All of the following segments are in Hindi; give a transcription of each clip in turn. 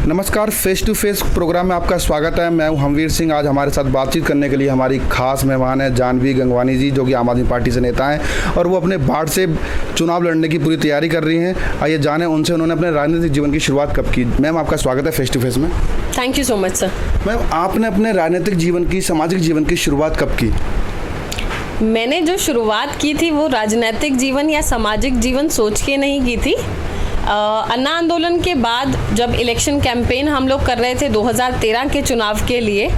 नमस्कार, फेस टू फेस प्रोग्राम में आपका स्वागत है। मैं हूं हमवीर सिंह। आज हमारे साथ बातचीत करने के लिए हमारी खास मेहमान है जानवी गंगवानी जी, जो कि आम आदमी पार्टी से नेता हैं और वो अपने वार्ड से चुनाव लड़ने की पूरी तैयारी कर रही हैं। आइए जाने उनसे उन्होंने अपने राजनीतिक जीवन की शुरुआत कब की। मैम, आपका स्वागत है फेस टू फेस में। Thank you so much sir. Ma'am, आपने अपने राजनीतिक जीवन की, सामाजिक जीवन की शुरुआत कब की? मैंने जो शुरुआत की थी वो राजनीतिक जीवन या सामाजिक जीवन सोच के नहीं की थी। अन्ना आंदोलन के बाद जब इलेक्शन कैंपेन हम लोग कर रहे थे 2013 के चुनाव के लिए,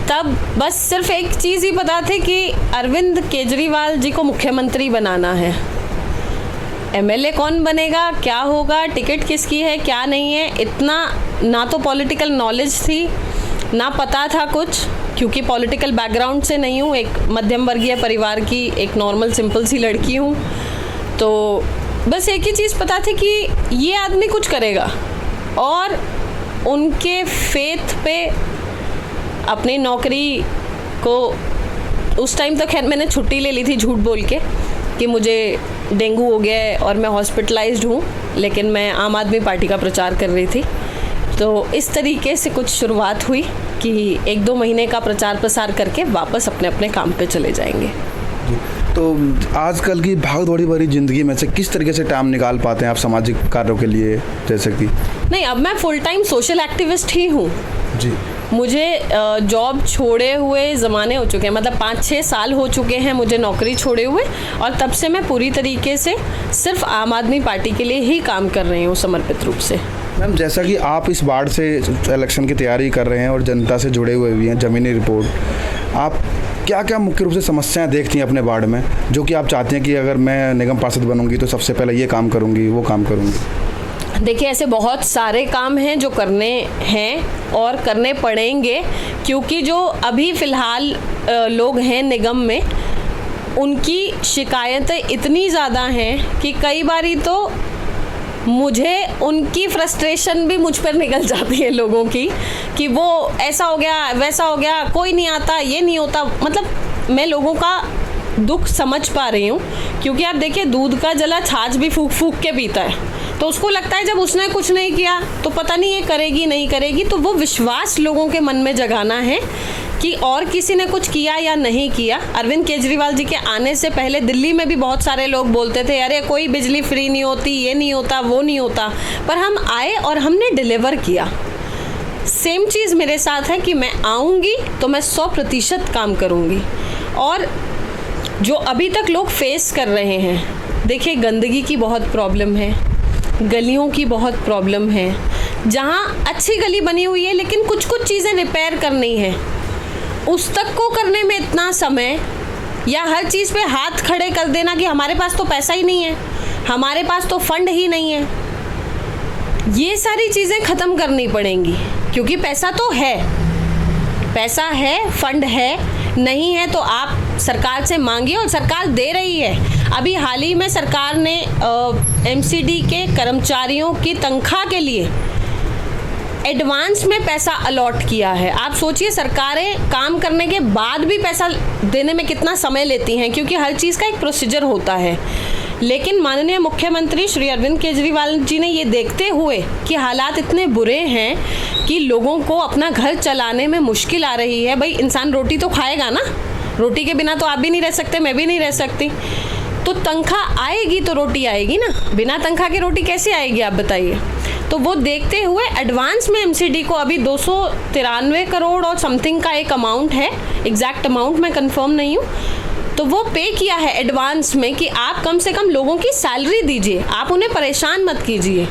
तब बस सिर्फ एक चीज़ ही पता थी कि अरविंद केजरीवाल जी को मुख्यमंत्री बनाना है। एमएलए कौन बनेगा, क्या होगा, टिकट किसकी है, क्या नहीं है, इतना ना तो पॉलिटिकल नॉलेज थी ना पता था कुछ, क्योंकि पॉलिटिकल बैकग्राउंड से नहीं हूँ। एक मध्यम वर्गीय परिवार की एक नॉर्मल सिंपल सी लड़की हूँ। तो बस एक ही चीज़ पता थी कि ये आदमी कुछ करेगा, और उनके फेथ पे अपनी नौकरी को उस टाइम तो खैर मैंने छुट्टी ले ली थी झूठ बोल के कि मुझे डेंगू हो गया है और मैं हॉस्पिटलाइज्ड हूँ, लेकिन मैं आम आदमी पार्टी का प्रचार कर रही थी। तो इस तरीके से कुछ शुरुआत हुई कि 1-2 महीने का प्रचार प्रसार करके वापस अपने अपने काम पे चले जाएंगे। तो आजकल की भाग दौड़ी भरी ज़िंदगी में से किस तरीके से टाइम निकाल पाते हैं आप सामाजिक कार्यों के लिए, जैसे कि? नहीं, अब मैं फुल टाइम सोशल एक्टिविस्ट ही हूँ जी। मुझे जॉब छोड़े हुए ज़माने हो चुके हैं, मतलब 5-6 साल हो चुके हैं मुझे नौकरी छोड़े हुए, और तब से मैं पूरी तरीके से सिर्फ आम आदमी पार्टी के लिए ही काम कर रही हूँ समर्पित रूप से। मैम, जैसा कि आप इस वार्ड से इलेक्शन की तैयारी कर रहे हैं और जनता से जुड़े हुए भी हैं, ज़मीनी रिपोर्ट, आप क्या क्या मुख्य रूप से समस्याएं देखती हैं अपने वार्ड में, जो कि आप चाहती हैं कि अगर मैं निगम पार्षद बनूंगी तो सबसे पहले ये काम करूंगी, वो काम करूंगी? देखिए, ऐसे बहुत सारे काम हैं जो करने हैं और करने पड़ेंगे, क्योंकि जो अभी फ़िलहाल लोग हैं निगम में, उनकी शिकायतें इतनी ज़्यादा हैं कि कई बारी तो मुझे उनकी फ्रस्ट्रेशन भी मुझ पर निकल जाती है लोगों की, कि वो ऐसा हो गया, वैसा हो गया, कोई नहीं आता, ये नहीं होता। मतलब मैं लोगों का दुख समझ पा रही हूँ, क्योंकि आप देखिए, दूध का जला छाछ भी फूक फूक के पीता है, तो उसको लगता है जब उसने कुछ नहीं किया तो पता नहीं ये करेगी नहीं करेगी। तो वो विश्वास लोगों के मन में जगाना है कि और किसी ने कुछ किया या नहीं किया। अरविंद केजरीवाल जी के आने से पहले दिल्ली में भी बहुत सारे लोग बोलते थे, अरे कोई बिजली फ्री नहीं होती, ये नहीं होता, वो नहीं होता, पर हम आए और हमने डिलीवर किया। सेम चीज़ मेरे साथ है कि मैं आऊँगी तो मैं 100% काम करूँगी। और जो अभी तक लोग फेस कर रहे हैं, देखिए, गंदगी की बहुत प्रॉब्लम है, गलियों की बहुत प्रॉब्लम है। जहाँ अच्छी गली बनी हुई है लेकिन कुछ कुछ चीज़ें रिपेयर करनी है, उस तक को करने में इतना समय, या हर चीज़ पे हाथ खड़े कर देना कि हमारे पास तो पैसा ही नहीं है, हमारे पास तो फंड ही नहीं है, ये सारी चीज़ें ख़त्म करनी पड़ेंगी। क्योंकि पैसा तो है, पैसा है, फंड है, नहीं है तो आप सरकार से मांगिए और सरकार दे रही है। अभी हाल ही में सरकार ने एमसीडी के कर्मचारियों की तनख्वाह के लिए एडवांस में पैसा अलॉट किया है। आप सोचिए, सरकारें काम करने के बाद भी पैसा देने में कितना समय लेती हैं, क्योंकि हर चीज़ का एक प्रोसीजर होता है। लेकिन माननीय मुख्यमंत्री श्री अरविंद केजरीवाल जी ने ये देखते हुए कि हालात इतने बुरे हैं कि लोगों को अपना घर चलाने में मुश्किल आ रही है, भाई इंसान रोटी तो खाएगा ना, रोटी के बिना तो आप भी नहीं रह सकते, मैं भी नहीं रह सकती, तो तनख्वाह आएगी तो रोटी आएगी ना, बिना तनख्वाह के रोटी कैसे आएगी आप बताइए। तो वो देखते हुए एडवांस में एमसीडी को अभी 293 करोड़ और समथिंग का एक अमाउंट है, एग्जैक्ट अमाउंट मैं कंफर्म नहीं हूँ, तो वो पे किया है एडवांस में कि आप कम से कम लोगों की सैलरी दीजिए, आप उन्हें परेशान मत कीजिए,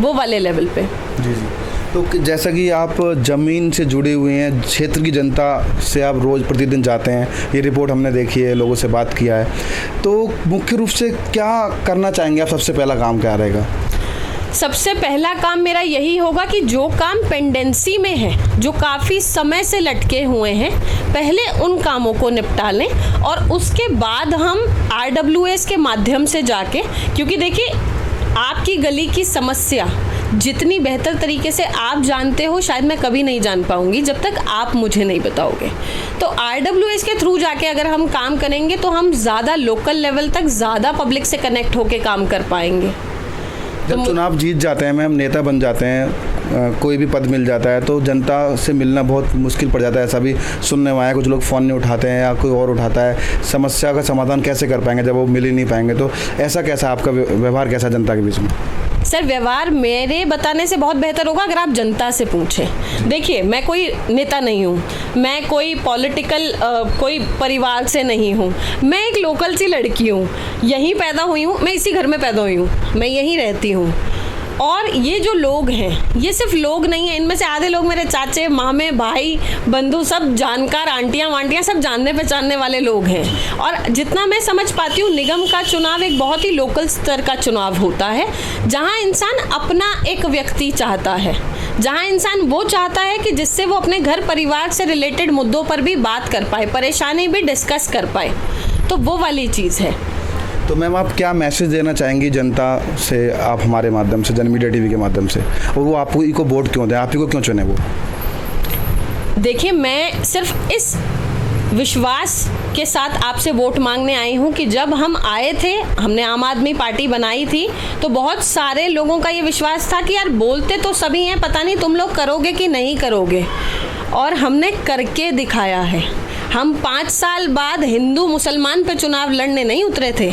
वो वाले लेवल पे। जी जी। तो जैसा कि आप ज़मीन से जुड़े हुए हैं, क्षेत्र की जनता से आप रोज़ प्रतिदिन जाते हैं, ये रिपोर्ट हमने देखी है, लोगों से बात किया है, तो मुख्य रूप से क्या करना चाहेंगे आप? सबसे पहला काम क्या रहेगा? सबसे पहला काम मेरा यही होगा कि जो काम पेंडेंसी में है, जो काफ़ी समय से लटके हुए हैं, पहले उन कामों को निपटा लें, और उसके बाद हम RWS के माध्यम से जाके, क्योंकि देखिए, आपकी गली की समस्या जितनी बेहतर तरीके से आप जानते हो, शायद मैं कभी नहीं जान पाऊंगी जब तक आप मुझे नहीं बताओगे। तो RWS के थ्रू जाके अगर हम काम करेंगे तो हम ज़्यादा लोकल लेवल तक ज़्यादा पब्लिक से कनेक्ट होके काम कर पाएंगे। जब चुनाव जीत जाते हैं, हम नेता बन जाते हैं, कोई भी पद मिल जाता है तो जनता से मिलना बहुत मुश्किल पड़ जाता है। ऐसा भी सुनने में आया, कुछ लोग फ़ोन नहीं उठाते हैं या कोई और उठाता है। समस्या का समाधान कैसे कर पाएंगे जब वो मिल ही नहीं पाएंगे? तो ऐसा कैसा आपका व्यवहार कैसा जनता के बीच में? सर, व्यवहार मेरे बताने से बहुत बेहतर होगा अगर आप जनता से पूछें। देखिए, मैं कोई नेता नहीं हूँ, मैं कोई पॉलिटिकल कोई परिवार से नहीं हूँ, मैं एक लोकल सी लड़की हूँ, यहीं पैदा हुई हूँ, मैं इसी घर में पैदा हुई हूँ, मैं यहीं रहती हूँ। और ये जो लोग हैं, ये सिर्फ लोग नहीं हैं, इनमें से आधे लोग मेरे चाचे, मामे, भाई, बंधु, सब जानकार, आंटियां वांटियां, सब जानने पहचानने वाले लोग हैं। और जितना मैं समझ पाती हूँ, निगम का चुनाव एक बहुत ही लोकल स्तर का चुनाव होता है, जहाँ इंसान अपना एक व्यक्ति चाहता है, जहाँ इंसान वो चाहता है कि जिससे वो अपने घर परिवार से रिलेटेड मुद्दों पर भी बात कर पाए, परेशानी भी डिस्कस कर पाए, तो वो वाली चीज़ है। तो मैम, आप क्या मैसेज देना चाहेंगी जनता से, आप हमारे माध्यम से, जन मीडिया टीवी के माध्यम से, और वो आपको को वोट क्यों दें, आप ही को क्यों चुने वो? देखिए, मैं सिर्फ इस विश्वास के साथ आपसे वोट मांगने आई हूँ कि जब हम आए थे, हमने आम आदमी पार्टी बनाई थी, तो बहुत सारे लोगों का ये विश्वास था कि यार बोलते तो सभी हैं, पता नहीं तुम लोग करोगे कि नहीं करोगे, और हमने करके दिखाया है। हम 5 साल बाद हिंदू मुसलमान पे चुनाव लड़ने नहीं उतरे थे,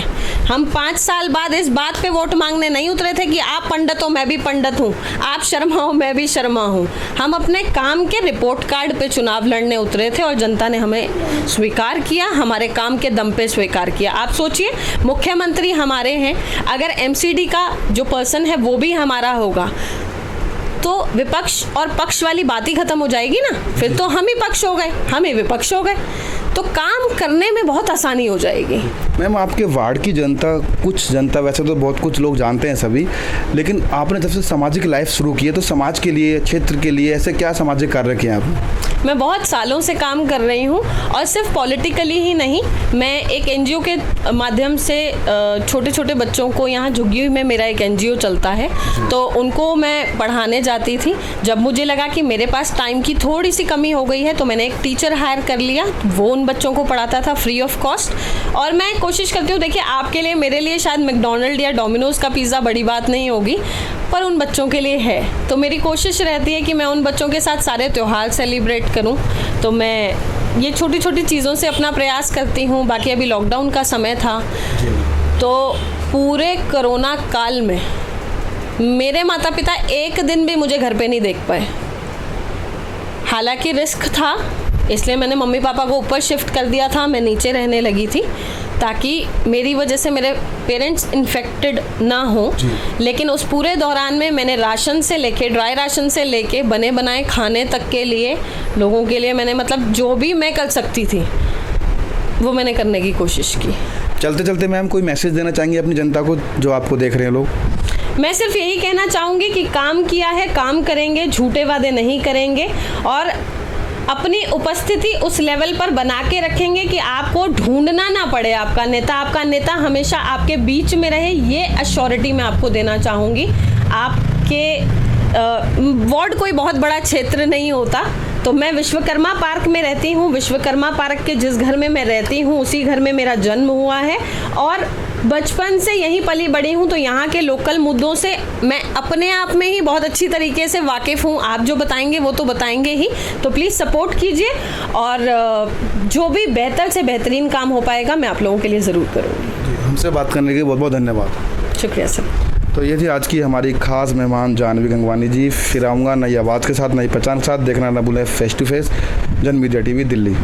हम 5 साल बाद इस बात पे वोट मांगने नहीं उतरे थे कि आप पंडित हो मैं भी पंडित हूँ, आप शर्मा हो मैं भी शर्मा हूँ। हम अपने काम के रिपोर्ट कार्ड पे चुनाव लड़ने उतरे थे और जनता ने हमें स्वीकार किया, हमारे काम के दम पे स्वीकार किया। आप सोचिए, मुख्यमंत्री हमारे हैं, अगर एमसीडी का जो पर्सन है वो भी हमारा होगा तो विपक्ष और पक्ष वाली बात ही खत्म हो जाएगी ना। फिर तो हम ही पक्ष हो गए, हम ही विपक्ष हो गए, तो काम करने में बहुत आसानी हो जाएगी। मैम, आपके वार्ड की जनता, कुछ जनता, वैसे तो बहुत कुछ लोग जानते हैं सभी, लेकिन आपने जब से सामाजिक लाइफ शुरू की है तो समाज के लिए, क्षेत्र के लिए ऐसे क्या सामाजिक कार्य किए हैं आपने? मैं बहुत सालों से काम कर रही हूँ, और सिर्फ पॉलिटिकली ही नहीं, मैं एक एनजीओ के माध्यम से छोटे छोटे बच्चों को, यहाँ झुग्गी में मेरा एक एनजीओ चलता है, तो उनको मैं पढ़ाने जाती थी। जब मुझे लगा कि मेरे पास टाइम की थोड़ी सी कमी हो गई है तो मैंने एक टीचर हायर कर लिया, वो उन बच्चों को पढ़ाता था फ्री ऑफ कॉस्ट। और मैं कोशिश करती हूँ, देखिए आपके लिए, मेरे लिए शायद मैकडॉनल्ड या डोमिनोज़ का पिज़्ज़ा बड़ी बात नहीं होगी, पर उन बच्चों के लिए है। तो मेरी कोशिश रहती है कि मैं उन बच्चों के साथ सारे त्यौहार सेलिब्रेट करूं, तो मैं ये छोटी छोटी चीज़ों से अपना प्रयास करती हूं। बाकी अभी लॉकडाउन का समय था, तो पूरे कोरोना काल में मेरे माता पिता एक दिन भी मुझे घर पे नहीं देख पाए। हालांकि रिस्क था, इसलिए मैंने मम्मी पापा को ऊपर शिफ्ट कर दिया था, मैं नीचे रहने लगी थी, ताकि मेरी वजह से मेरे पेरेंट्स इन्फेक्टेड ना हो। लेकिन उस पूरे दौरान में मैंने राशन से लेके, ड्राई राशन से लेके, बने बनाए खाने तक के लिए, लोगों के लिए मैंने, मतलब जो भी मैं कर सकती थी वो मैंने करने की कोशिश की। चलते चलते मैम, कोई मैसेज देना चाहेंगे अपनी जनता को जो आपको देख रहे हैं लोग? मैं सिर्फ यही कहना चाहूँगी कि काम किया है, काम करेंगे, झूठे वादे नहीं करेंगे, और अपनी उपस्थिति उस लेवल पर बना के रखेंगे कि आपको ढूंढना ना पड़े आपका नेता हमेशा आपके बीच में रहे। ये एश्योरिटी मैं आपको देना चाहूँगी। आपके वार्ड कोई बहुत बड़ा क्षेत्र नहीं होता, तो मैं विश्वकर्मा पार्क में रहती हूँ, विश्वकर्मा पार्क के जिस घर में मैं रहती हूँ उसी घर में मेरा जन्म हुआ है, और बचपन से यहीं पली बड़ी हूँ, तो यहाँ के लोकल मुद्दों से मैं अपने आप में ही बहुत अच्छी तरीके से वाकिफ़ हूँ। आप जो बताएंगे वो तो बताएंगे ही, तो प्लीज़ सपोर्ट कीजिए, और जो भी बेहतर से बेहतरीन काम हो पाएगा मैं आप लोगों के लिए ज़रूर करूँगी। हमसे बात करने के लिए बहुत बहुत धन्यवाद। शुक्रिया सर। तो ये थी आज की हमारी खास मेहमान जानवी गंगवानी जी। फिर आऊँगा नई आवाज़ के साथ, नई पहचान के साथ। देखना ना भूलें फेस टू फेस, जन मीडिया टीवी दिल्ली।